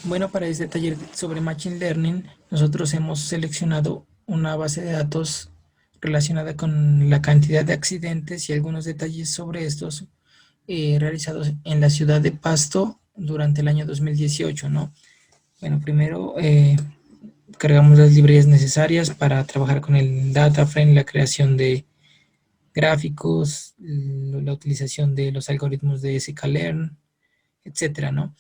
Bueno, para este taller sobre Machine Learning, nosotros hemos seleccionado una base de datos relacionada con la cantidad de accidentes y algunos detalles sobre estos realizados en la ciudad de Pasto durante el año 2018, ¿no? Bueno, primero cargamos las librerías necesarias para trabajar con el data frame, la creación de gráficos, la utilización de los algoritmos de sklearn, etcétera, ¿no?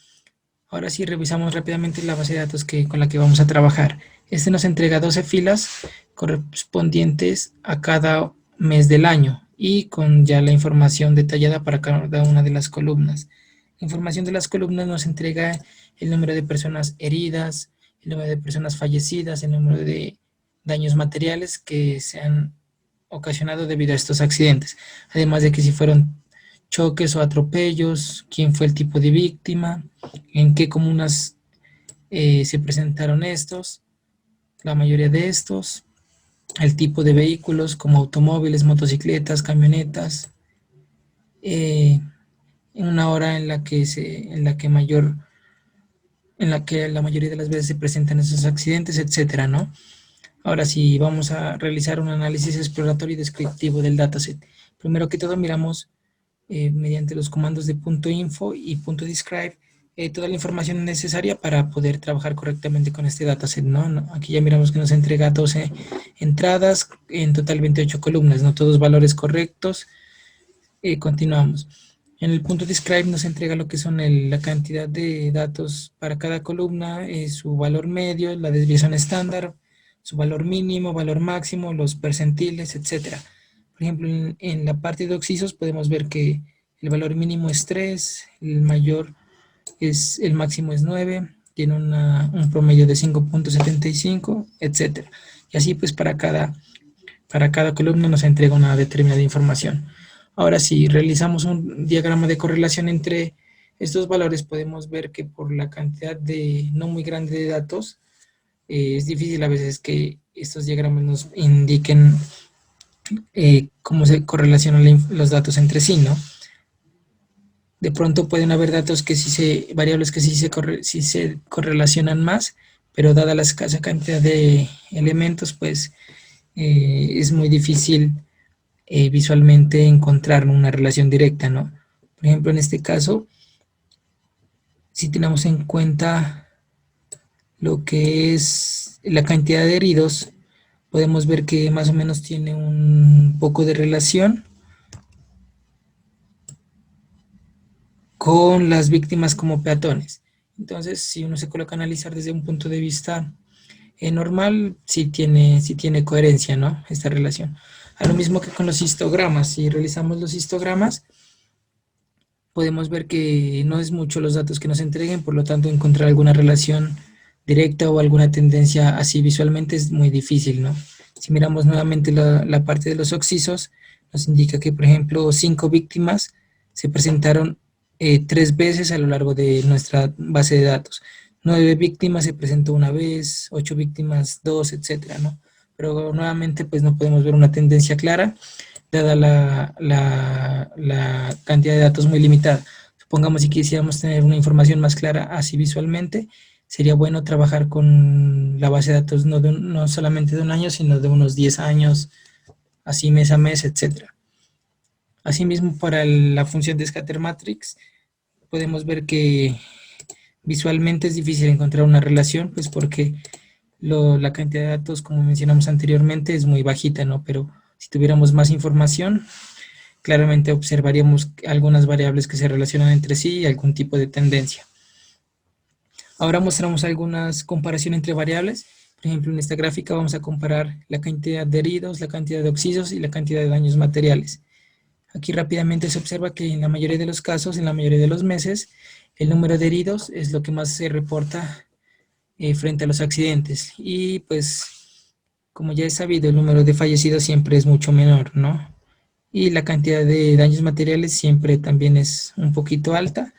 Ahora sí, revisamos rápidamente la base de datos con la que vamos a trabajar. Este nos entrega 12 filas correspondientes a cada mes del año y con ya la información detallada para cada una de las columnas. La información de las columnas nos entrega el número de personas heridas, el número de personas fallecidas, el número de daños materiales que se han ocasionado debido a estos accidentes. Además de que si fueron choques o atropellos, quién fue el tipo de víctima, en qué comunas se presentaron estos, la mayoría de estos, el tipo de vehículos como automóviles, motocicletas, camionetas, eh, en una hora en la que la mayoría de las veces se presentan esos accidentes, etcétera, ¿no? Ahora sí, vamos a realizar un análisis exploratorio y descriptivo del dataset. Primero que todo, miramos mediante los comandos de .info y .describe toda la información necesaria para poder trabajar correctamente con este dataset, ¿no? Aquí ya miramos que nos entrega 12 entradas, en total 28 columnas, ¿no? Todos valores correctos. Continuamos. En el .describe nos entrega lo que son la cantidad de datos para cada columna, su valor medio, la desviación estándar, su valor mínimo, valor máximo, los percentiles, etcétera. Por ejemplo, en la parte de oxisos podemos ver que el valor mínimo es 3, el máximo es 9, tiene un promedio de 5.75, etcétera. Y así pues para cada columna nos entrega una determinada información. Ahora, si realizamos un diagrama de correlación entre estos valores, podemos ver que por la cantidad de no muy grande de datos, es difícil a veces que estos diagramas nos indiquen cómo se correlacionan los datos entre sí, ¿no? De pronto pueden haber datos variables que sí se correlacionan más, pero dada la escasa cantidad de elementos, pues es muy difícil visualmente encontrar una relación directa, ¿no? Por ejemplo, en este caso, si tenemos en cuenta lo que es la cantidad de heridos, podemos ver que más o menos tiene un poco de relación con las víctimas como peatones. Entonces, si uno se coloca a analizar desde un punto de vista normal, sí tiene coherencia, ¿no? Esta relación. A lo mismo que con los histogramas. Si realizamos los histogramas, podemos ver que no es mucho los datos que nos entreguen, por lo tanto encontrar alguna relación directa o alguna tendencia así visualmente es muy difícil, ¿no? Si miramos nuevamente la parte de los oxisos, nos indica que, por ejemplo, 5 víctimas se presentaron 3 veces a lo largo de nuestra base de datos. 9 víctimas se presentó una vez, 8 víctimas dos, etcétera, ¿no? Pero nuevamente pues no podemos ver una tendencia clara dada la cantidad de datos muy limitada. Supongamos si quisiéramos tener una información más clara así visualmente, sería bueno trabajar con la base de datos no solamente de un año, sino de unos 10 años, así mes a mes, etcétera. Asimismo, para la función de scatter matrix, podemos ver que visualmente es difícil encontrar una relación, pues porque la cantidad de datos, como mencionamos anteriormente, es muy bajita, ¿no? Pero si tuviéramos más información, claramente observaríamos algunas variables que se relacionan entre sí y algún tipo de tendencia. Ahora mostramos algunas comparaciones entre variables. Por ejemplo, en esta gráfica vamos a comparar la cantidad de heridos, la cantidad de oxisos y la cantidad de daños materiales. Aquí rápidamente se observa que en la mayoría de los casos, en la mayoría de los meses, el número de heridos es lo que más se reporta frente a los accidentes. Y pues, como ya es sabido, el número de fallecidos siempre es mucho menor, ¿no? Y la cantidad de daños materiales siempre también es un poquito alta,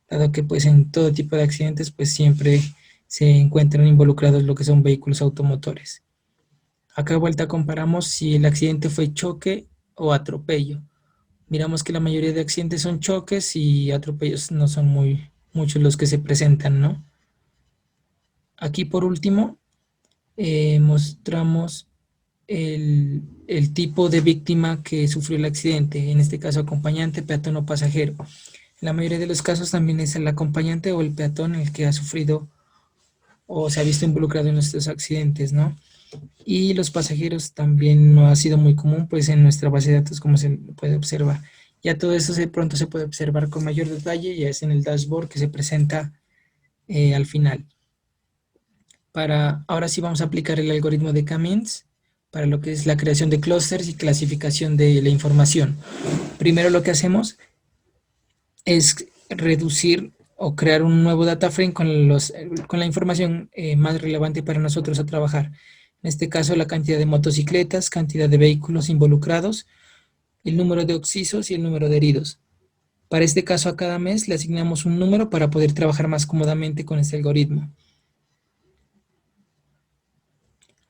dado que pues en todo tipo de accidentes pues siempre se encuentran involucrados lo que son vehículos automotores. Acá de vuelta comparamos si el accidente fue choque o atropello. Miramos que la mayoría de accidentes son choques y atropellos no son muchos los que se presentan, ¿no? Aquí por último mostramos el tipo de víctima que sufrió el accidente, en este caso acompañante, peatón o pasajero. En la mayoría de los casos también es el acompañante o el peatón el que ha sufrido o se ha visto involucrado en estos accidentes, ¿no? Y los pasajeros también no ha sido muy común, pues en nuestra base de datos, como se puede observar. Ya todo eso pronto se puede observar con mayor detalle, ya es en el dashboard que se presenta al final. Ahora sí vamos a aplicar el algoritmo de K-means para lo que es la creación de clústeres y clasificación de la información. Primero lo que hacemos es reducir o crear un nuevo data frame con la información más relevante para nosotros a trabajar. En este caso, la cantidad de motocicletas, cantidad de vehículos involucrados, el número de occisos y el número de heridos. Para este caso, a cada mes le asignamos un número para poder trabajar más cómodamente con este algoritmo.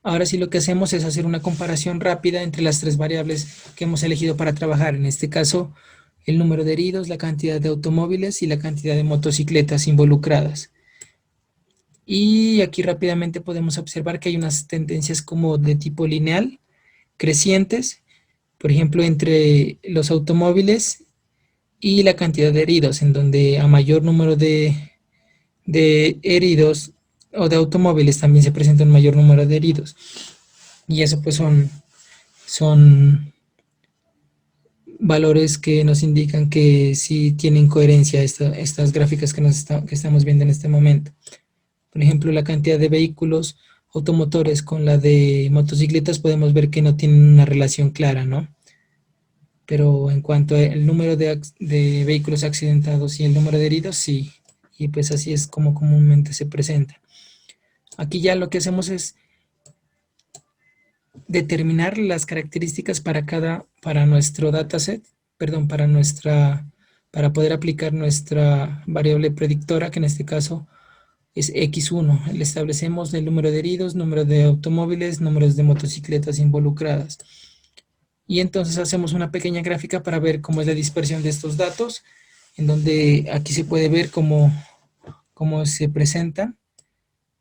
Ahora sí lo que hacemos es hacer una comparación rápida entre las tres variables que hemos elegido para trabajar. En este caso, el número de heridos, la cantidad de automóviles y la cantidad de motocicletas involucradas. Y aquí rápidamente podemos observar que hay unas tendencias como de tipo lineal, crecientes, por ejemplo, entre los automóviles y la cantidad de heridos, en donde a mayor número de heridos o de automóviles también se presenta un mayor número de heridos. Y eso pues son valores que nos indican que sí tienen coherencia estas gráficas que estamos viendo en este momento. Por ejemplo, la cantidad de vehículos automotores con la de motocicletas podemos ver que no tienen una relación clara, ¿no? Pero en cuanto al número de vehículos accidentados y el número de heridos, sí. Y pues así es como comúnmente se presenta. Aquí ya lo que hacemos es determinar las características para nuestro dataset, perdón, para poder aplicar nuestra variable predictora, que en este caso es X1. Le establecemos el número de heridos, número de automóviles, números de motocicletas involucradas. Y entonces hacemos una pequeña gráfica para ver cómo es la dispersión de estos datos, en donde aquí se puede ver cómo se presentan.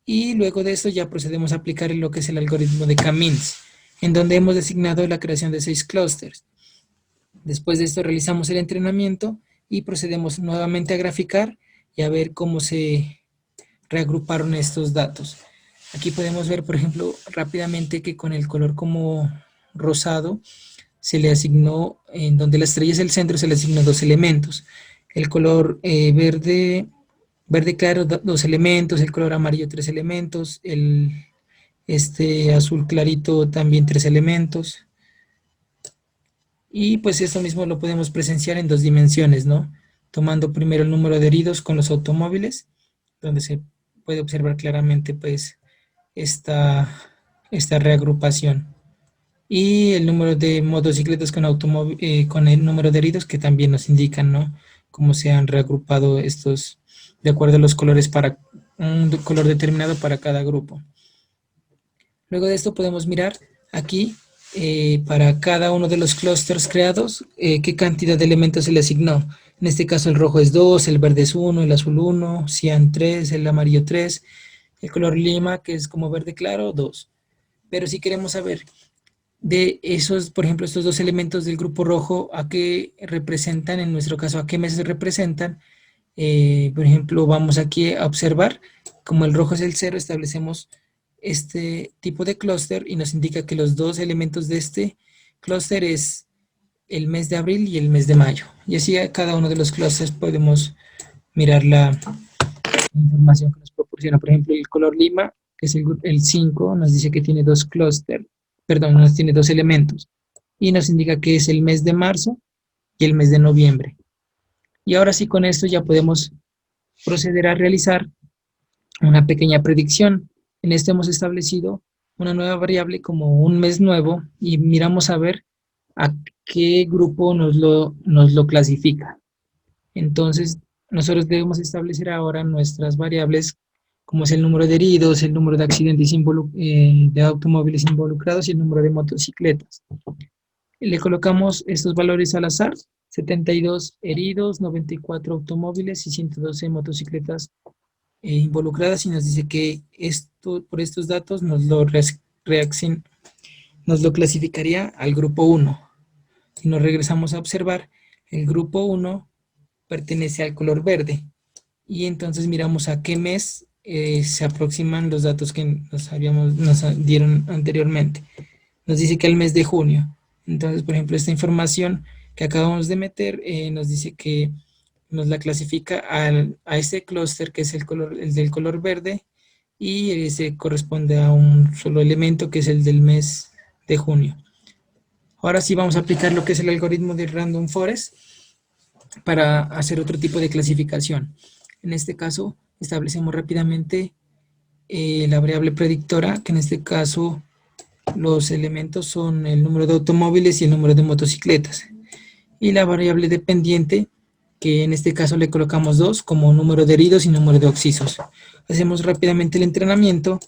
Y luego de esto ya procedemos a aplicar lo que es el algoritmo de K-means, en donde hemos designado la creación de 6 clústeres. Después de esto realizamos el entrenamiento y procedemos nuevamente a graficar y a ver cómo se reagruparon estos datos. Aquí podemos ver, por ejemplo, rápidamente que con el color como rosado se le asignó, en donde la estrella es el centro, se le asignó 2 elementos. El color verde claro, 2 elementos, el color amarillo, 3 elementos, este azul clarito también 3 elementos. Y pues esto mismo lo podemos presenciar en 2 dimensiones, ¿no? Tomando primero el número de heridos con los automóviles, donde se puede observar claramente pues esta, esta reagrupación. Y el número de motocicletas con el número de heridos que también nos indican, ¿no? Cómo se han reagrupado estos de acuerdo a los colores para un color determinado para cada grupo. Luego de esto podemos mirar aquí para cada uno de los clústeres creados qué cantidad de elementos se le asignó. En este caso el rojo es 2, el verde es 1, el azul 1, cian 3, el amarillo 3, el color lima que es como verde claro 2. Pero si queremos saber de esos, por ejemplo, estos 2 elementos del grupo rojo, a qué representan, en nuestro caso, a qué meses representan, por ejemplo, vamos aquí a observar, como el rojo es el 0, establecemos este tipo de clúster y nos indica que los 2 elementos de este clúster es el mes de abril y el mes de mayo. Y así a cada uno de los clústeres podemos mirar la información que nos proporciona. Por ejemplo, el color lima, que es el 5, nos dice que tiene 2 clústeres, perdón, nos tiene 2 elementos y nos indica que es el mes de marzo y el mes de noviembre. Y ahora sí, con esto ya podemos proceder a realizar una pequeña predicción. En este hemos establecido una nueva variable como un mes nuevo y miramos a ver a qué grupo nos lo clasifica. Entonces, nosotros debemos establecer ahora nuestras variables como es el número de heridos, el número de accidentes de automóviles involucrados y el número de motocicletas. Le colocamos estos valores al azar, 72 heridos, 94 automóviles y 112 motocicletas involucradas y nos dice que esto, por estos datos nos lo clasificaría al grupo 1. Si nos regresamos a observar, el grupo 1 pertenece al color verde y entonces miramos a qué mes se aproximan los datos que nos dieron anteriormente. Nos dice que el mes de junio. Entonces, por ejemplo, esta información que acabamos de meter nos dice que nos la clasifica a este clúster que es el del color verde y ese corresponde a un solo elemento que es el del mes de junio. Ahora sí vamos a aplicar lo que es el algoritmo de Random Forest para hacer otro tipo de clasificación. En este caso establecemos rápidamente la variable predictora, que en este caso los elementos son el número de automóviles y el número de motocicletas. Y la variable dependiente, que en este caso le colocamos 2 como número de heridos y número de occisos. Hacemos rápidamente el entrenamiento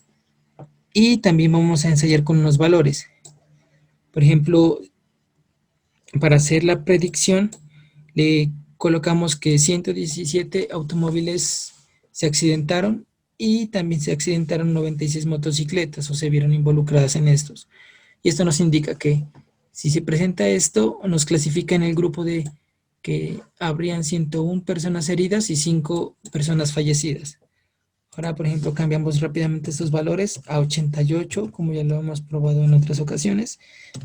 y también vamos a ensayar con unos valores. Por ejemplo, para hacer la predicción, le colocamos que 117 automóviles se accidentaron y también se accidentaron 96 motocicletas o se vieron involucradas en estos. Y esto nos indica que si se presenta esto, nos clasifica en el grupo de que habrían 101 personas heridas y 5 personas fallecidas. Ahora, por ejemplo, cambiamos rápidamente estos valores a 88, como ya lo hemos probado en otras ocasiones,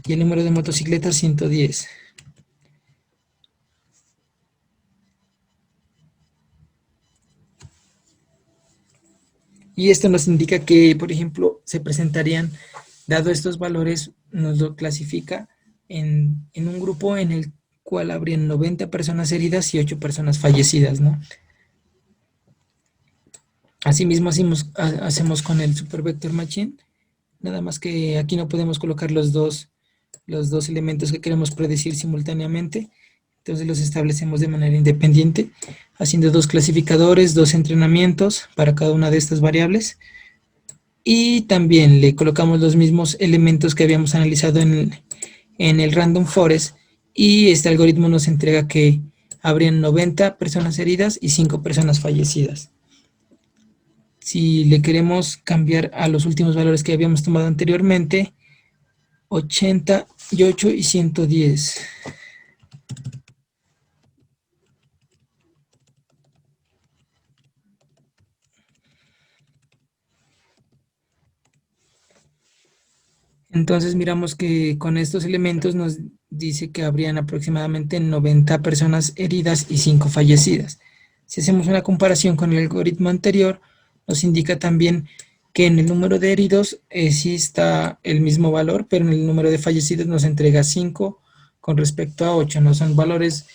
y el número de motocicletas 110. Y esto nos indica que, por ejemplo, se presentarían, dado estos valores, nos lo clasifica en un grupo en el cual habrían 90 personas heridas y 8 personas fallecidas, ¿no? Asimismo hacemos con el Super Vector Machine, nada más que aquí no podemos colocar los dos elementos que queremos predecir simultáneamente, entonces los establecemos de manera independiente, haciendo dos clasificadores, dos entrenamientos para cada una de estas variables, y también le colocamos los mismos elementos que habíamos analizado en el Random Forest, y este algoritmo nos entrega que habrían 90 personas heridas y 5 personas fallecidas. Si le queremos cambiar a los últimos valores que habíamos tomado anteriormente, 88 y 110. Entonces miramos que con estos elementos nos dice que habrían aproximadamente 90 personas heridas y 5 fallecidas. Si hacemos una comparación con el algoritmo anterior, nos indica también que en el número de heridos sí está el mismo valor, pero en el número de fallecidos nos entrega 5 con respecto a 8. No son valores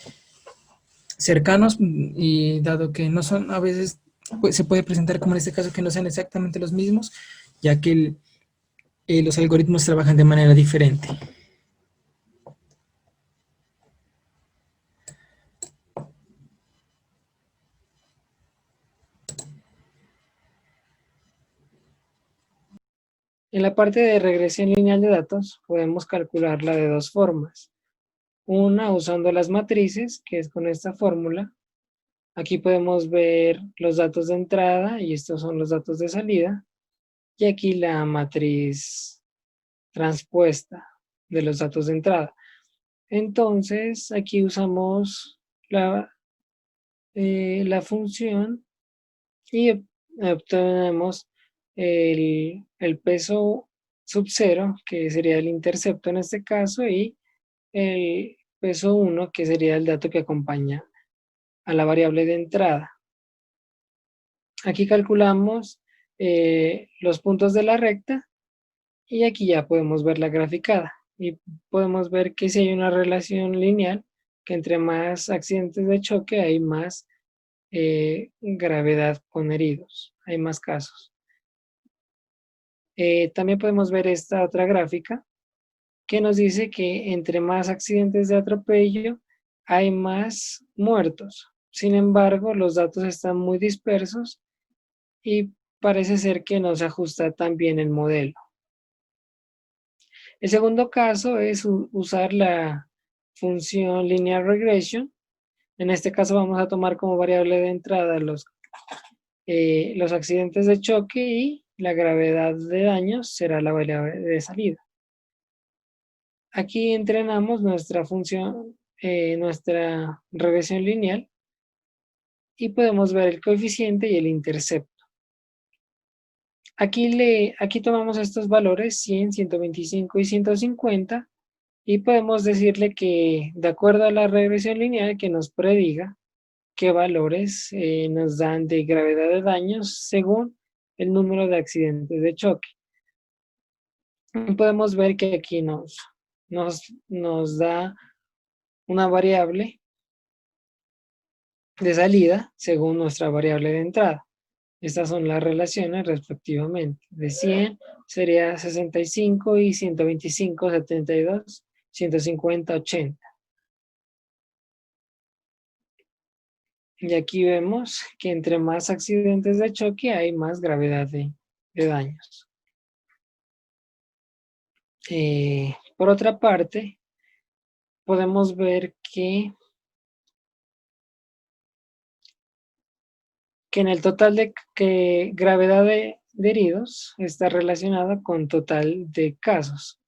cercanos y dado que no son, a veces pues, se puede presentar como en este caso que no sean exactamente los mismos, ya que los algoritmos trabajan de manera diferente. En la parte de regresión lineal de datos podemos calcularla de dos formas. Una usando las matrices, que es con esta fórmula. Aquí podemos ver los datos de entrada y estos son los datos de salida. Y aquí la matriz transpuesta de los datos de entrada. Entonces aquí usamos la función y obtenemos el peso sub 0, que sería el intercepto en este caso, y el peso 1, que sería el dato que acompaña a la variable de entrada. Aquí calculamos los puntos de la recta y aquí ya podemos ver la graficada y podemos ver que si hay una relación lineal, que entre más accidentes de choque hay más gravedad con heridos, hay más casos. También podemos ver esta otra gráfica que nos dice que entre más accidentes de atropello hay más muertos. Sin embargo, los datos están muy dispersos y parece ser que no se ajusta tan bien el modelo. El segundo caso es usar la función linear regression. En este caso vamos a tomar como variable de entrada los accidentes de choque y la gravedad de daños será la variable de salida. Aquí entrenamos nuestra función, nuestra regresión lineal y podemos ver el coeficiente y el intercepto. Aquí tomamos estos valores 100, 125 y 150 y podemos decirle que de acuerdo a la regresión lineal que nos prediga qué valores nos dan de gravedad de daños según el número de accidentes de choque. Podemos ver que aquí nos da una variable de salida según nuestra variable de entrada. Estas son las relaciones respectivamente. De 100 sería 65 y 125, 72, 150, 80. Y aquí vemos que entre más accidentes de choque hay más gravedad de daños. Por otra parte, podemos ver que en el total de gravedad de heridos está relacionada con total de casos.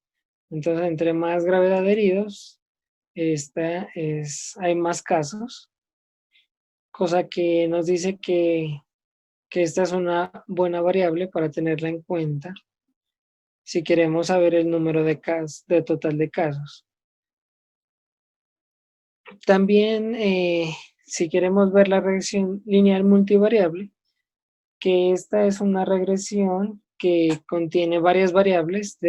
Entonces, entre más gravedad de heridos, hay más casos, cosa que nos dice que esta es una buena variable para tenerla en cuenta si queremos saber el número de total de casos. También, si queremos ver la regresión lineal multivariable, que esta es una regresión que contiene varias variables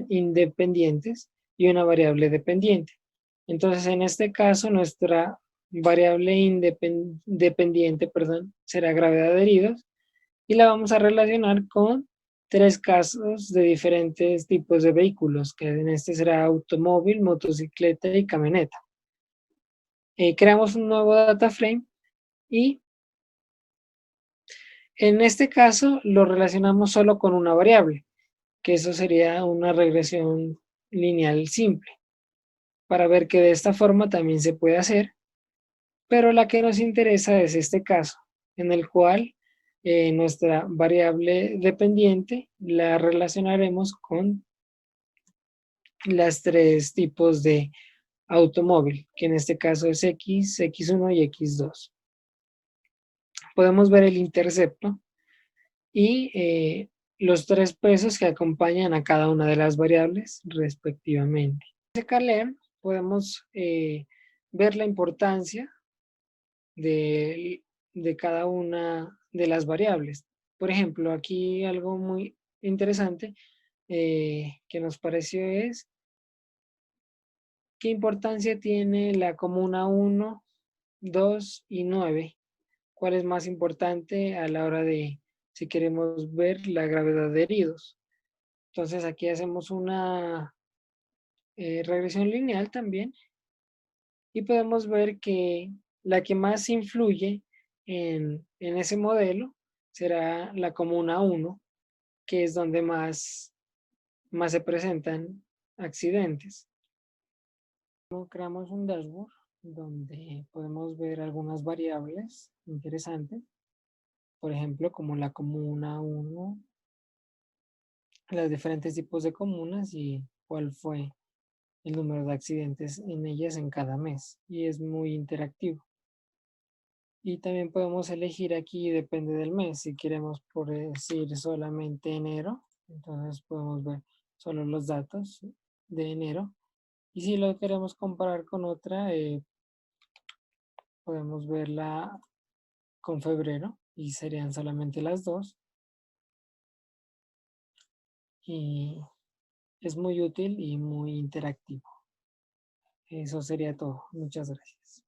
independientes y una variable dependiente. Entonces, en este caso, nuestra variable dependiente será gravedad de heridos y la vamos a relacionar con 3 casos de diferentes tipos de vehículos, que en este será automóvil, motocicleta y camioneta. Creamos un nuevo data frame y en este caso lo relacionamos solo con una variable, que eso sería una regresión lineal simple, para ver que de esta forma también se puede hacer, pero la que nos interesa es este caso, en el cual nuestra variable dependiente la relacionaremos con las 3 tipos de automóvil, que en este caso es X, X1 y X2. Podemos ver el intercepto y los 3 pesos que acompañan a cada una de las variables respectivamente. En Calem podemos ver la importancia de cada una de las variables. Por ejemplo, aquí algo muy interesante que nos pareció es qué importancia tiene la comuna 1, 2 y 9. ¿Cuál es más importante a la hora de si queremos ver la gravedad de heridos? Entonces aquí hacemos una regresión lineal también y podemos ver que la que más influye en ese modelo será la comuna 1, que es donde más se presentan accidentes. Creamos un dashboard donde podemos ver algunas variables interesantes, por ejemplo, como la comuna 1, los diferentes tipos de comunas y cuál fue el número de accidentes en ellas en cada mes. Y es muy interactivo. Y también podemos elegir aquí, depende del mes, si queremos por decir solamente enero, entonces podemos ver solo los datos de enero. Y si lo queremos comparar con otra, podemos verla con febrero y serían solamente las dos. Y es muy útil y muy interactivo. Eso sería todo. Muchas gracias.